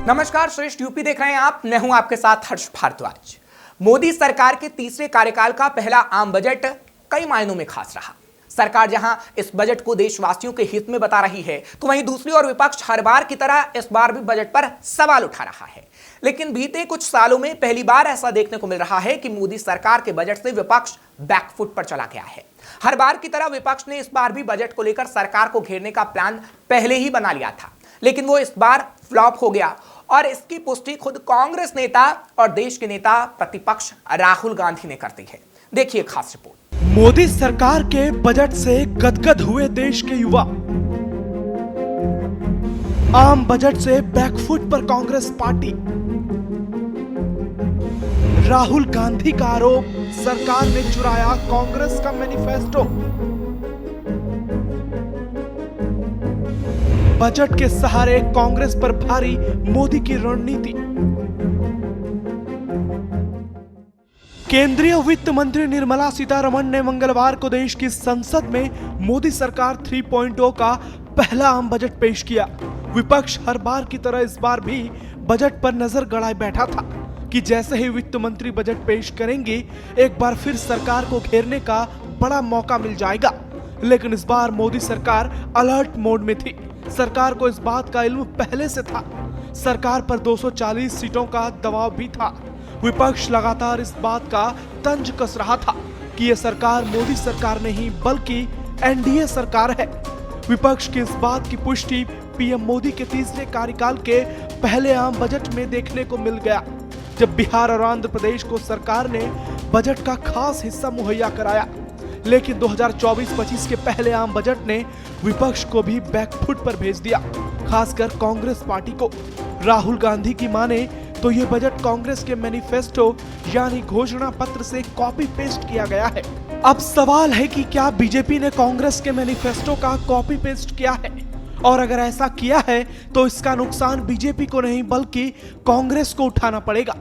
नमस्कार, श्रेष्ठ यूपी देख रहे हैं आप। मैं हूं आपके साथ हर्ष भारद्वाज। मोदी सरकार के तीसरे कार्यकाल का पहला आम बजट कई मायनों में खास रहा। सरकार जहां इस बजट को देशवासियों के हित में बता रही है, तो वहीं दूसरी ओर विपक्ष हर बार की तरह इस बार भी बजट पर सवाल उठा रहा है। लेकिन बीते कुछ सालों में पहली बार ऐसा देखने को मिल रहा है कि मोदी सरकार के बजट से विपक्ष बैकफुट पर चला गया है। हर बार की तरह विपक्ष ने इस बार भी बजट को लेकर सरकार को घेरने का प्लान पहले ही बना लिया था, लेकिन वो इस बार फ्लॉप हो गया और इसकी पुष्टि खुद कांग्रेस नेता और देश के नेता प्रतिपक्ष राहुल गांधी ने कर दी है। देखिए खास रिपोर्ट। मोदी सरकार के बजट से गदगद हुए देश के युवा। आम बजट से बैकफुट पर कांग्रेस पार्टी। राहुल गांधी का आरोप, सरकार ने चुराया कांग्रेस का मैनिफेस्टो। बजट के सहारे कांग्रेस पर भारी मोदी की रणनीति। केंद्रीय वित्त मंत्री निर्मला सीतारमण ने मंगलवार को देश की संसद में मोदी सरकार 3.0 का पहला आम बजट पेश किया। विपक्ष हर बार की तरह इस बार भी बजट पर नजर गड़ाए बैठा था कि जैसे ही वित्त मंत्री बजट पेश करेंगे, एक बार फिर सरकार को घेरने का बड़ा मौका मिल जाएगा। लेकिन इस बार मोदी सरकार अलर्ट मोड में थी। सरकार को इस बात का इल्म पहले से था। सरकार पर 240 सीटों का दबाव भी था। विपक्ष लगातार इस बात का तंज कस रहा था कि यह सरकार मोदी सरकार नहीं बल्कि एनडीए सरकार है। विपक्ष की इस बात की पुष्टि पीएम मोदी के तीसरे कार्यकाल के पहले आम बजट में देखने को मिल गया, जब बिहार और आंध्र प्रदेश को सरकार ने बजट का खास हिस्सा मुहैया कराया। लेकिन 2024-25 के पहले आम बजट ने विपक्ष को भी बैकफुट पर भेज दिया, खासकर कांग्रेस पार्टी को। राहुल गांधी की माने तो ये बजट कांग्रेस के मैनिफेस्टो यानी घोषणा पत्र से कॉपी पेस्ट किया गया है। अब सवाल है कि क्या बीजेपी ने कांग्रेस के मैनिफेस्टो का कॉपी पेस्ट किया है, और अगर ऐसा किया है तो इसका नुकसान बीजेपी को नहीं बल्कि कांग्रेस को उठाना पड़ेगा।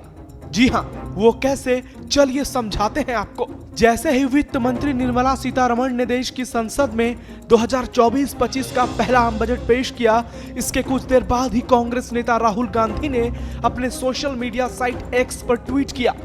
जी हाँ, वो कैसे, चलिए समझाते हैं आपको। जैसे ही वित्त मंत्री निर्मला सीतारमण ने देश की संसद में 2024-25 का पहला आम बजट पेश किया, इसके कुछ देर बाद ही कांग्रेस नेता राहुल गांधी ने अपने सोशल मीडिया साइट एक्स पर ट्वीट किया,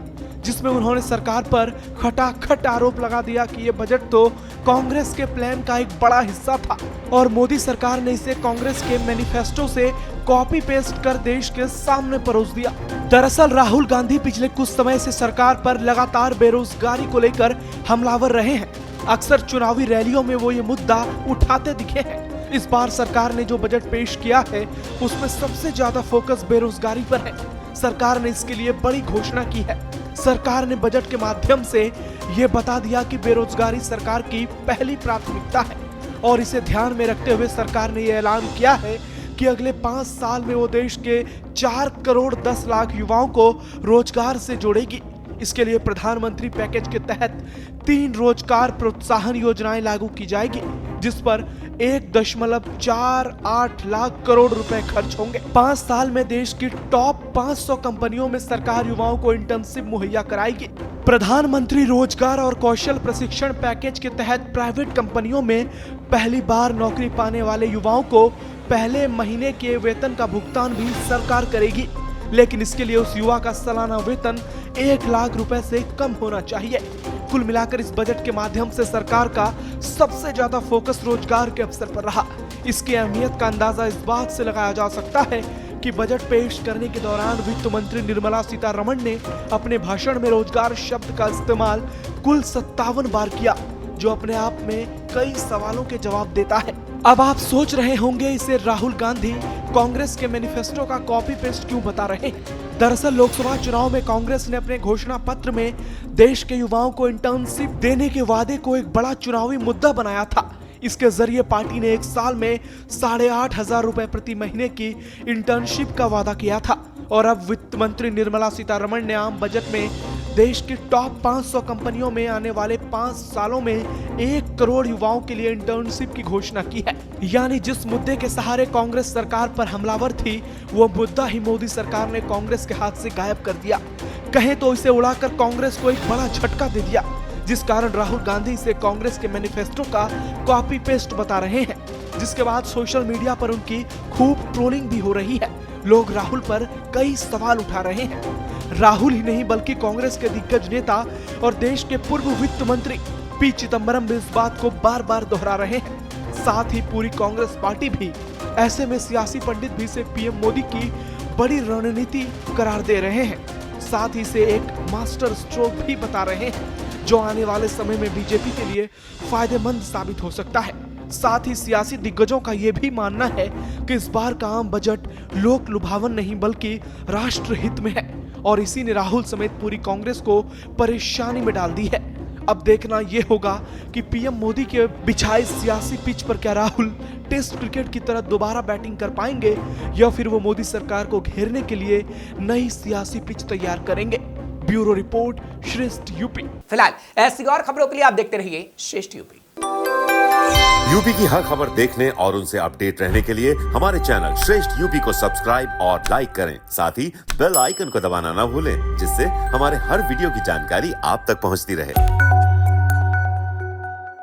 जिसमें उन्होंने सरकार पर खटाखट आरोप लगा दिया कि ये बजट तो कांग्रेस के प्लान का एक बड़ा हिस्सा था और मोदी सरकार ने इसे कांग्रेस के मैनिफेस्टो से कॉपी पेस्ट कर देश के सामने परोस दिया। दरअसल राहुल गांधी पिछले कुछ समय से सरकार पर लगातार बेरोजगारी को लेकर हमलावर रहे हैं। अक्सर चुनावी रैलियों में वो ये मुद्दा उठाते दिखे हैं। इस बार सरकार ने जो बजट पेश किया है, उसमें सबसे ज्यादा फोकस बेरोजगारी पर है। सरकार ने इसके लिए बड़ी घोषणा की है। सरकार ने बजट के माध्यम से ये बता दिया कि बेरोजगारी सरकार की पहली प्राथमिकता है, और इसे ध्यान में रखते हुए सरकार ने यह ऐलान किया है कि अगले 5 साल में वो देश के 4 करोड़ 10 लाख युवाओं को रोजगार से जोड़ेगी। इसके लिए प्रधानमंत्री पैकेज के तहत 3 रोजगार प्रोत्साहन योजनाएं लागू की जाएगी, जिस पर 1.48 लाख करोड़ रुपए खर्च होंगे। 5 साल में देश की टॉप 500 कंपनियों में सरकार युवाओं को इंटर्नशिप मुहैया कराएगी। प्रधानमंत्री रोजगार और कौशल प्रशिक्षण पैकेज के तहत प्राइवेट कंपनियों में पहली बार नौकरी पाने वाले युवाओं को पहले महीने के वेतन का भुगतान भी सरकार करेगी, लेकिन इसके लिए उस युवा का सालाना वेतन 1 लाख रुपए से कम होना चाहिए। कुल मिलाकर इस बजट के माध्यम से सरकार का सबसे ज्यादा फोकस रोजगार के अवसर पर रहा। इसकी अहमियत का अंदाजा इस बात से लगाया जा सकता है कि बजट पेश करने के दौरान वित्त मंत्री निर्मला सीतारमण ने अपने भाषण में रोजगार शब्द का इस्तेमाल कुल 57 बार किया, जो अपने आप में कई सवालों के जवाब देता है। अब आप सोच रहे होंगे, इसे राहुल गांधी कांग्रेस के मैनिफेस्टो का कॉपी पेस्ट क्यों बता रहे हैं। दरअसल लोकसभा चुनाव में कांग्रेस ने अपने घोषणा पत्र में देश के युवाओं को इंटर्नशिप देने के वादे को एक बड़ा चुनावी मुद्दा बनाया था। इसके जरिए पार्टी ने 1 साल में 8,500 रुपए प्रति महीने की इंटर्नशिप का वादा किया था, और अब वित्त मंत्री निर्मला सीतारमण ने आम बजट में देश की टॉप 500 कंपनियों में आने वाले 5 सालों में 1 करोड़ युवाओं के लिए इंटर्नशिप की घोषणा की है। यानी जिस मुद्दे के सहारे कांग्रेस सरकार पर हमलावर थी, वो मुद्दा ही मोदी सरकार ने कांग्रेस के हाथ से गायब कर दिया। कहें तो इसे उड़ाकर कांग्रेस को एक बड़ा झटका दे दिया, जिस कारण राहुल गांधी इसे कांग्रेस के मैनिफेस्टो का कॉपी पेस्ट बता रहे हैं, जिसके बाद सोशल मीडिया पर उनकी खूब ट्रोलिंग भी हो रही है। लोग राहुल पर कई सवाल उठा रहे हैं। राहुल ही नहीं बल्कि कांग्रेस के दिग्गज नेता और देश के पूर्व वित्त मंत्री पी चिदम्बरम भी इस बात को बार बार दोहरा रहे हैं। साथ ही पूरी कांग्रेस पार्टी भी। ऐसे में सियासी पंडित भी इसे पीएम मोदी की बड़ी रणनीति करार दे रहे हैं। साथ ही इसे एक मास्टर स्ट्रोक भी बता रहे हैं जो आने वाले समय में बीजेपी के लिए फायदेमंद साबित हो सकता है। साथ ही सियासी दिग्गजों का यह भी मानना है कि इस बार का आम बजट लोक लुभावन नहीं बल्कि राष्ट्र हित में है और इसी ने राहुल समेत पूरी कांग्रेस को परेशानी में डाल दी है। अब देखना यह होगा कि पीएम मोदी के बिछाई सियासी पिच पर क्या राहुल टेस्ट क्रिकेट की तरह दोबारा बैटिंग कर पाएंगे या फिर वो मोदी सरकार को घेरने के लिए नई सियासी पिच तैयार करेंगे। ब्यूरो रिपोर्ट, श्रेष्ठ यूपी। फिलहाल ऐसी और खबरों के लिए आप देखते रहिए श्रेष्ठ यूपी। यूपी की हर खबर देखने और उनसे अपडेट रहने के लिए हमारे चैनल श्रेष्ठ यूपी को सब्सक्राइब और लाइक करें। साथ ही बेल आइकन को दबाना ना भूलें जिससे हमारे हर वीडियो की जानकारी आप तक पहुंचती रहे।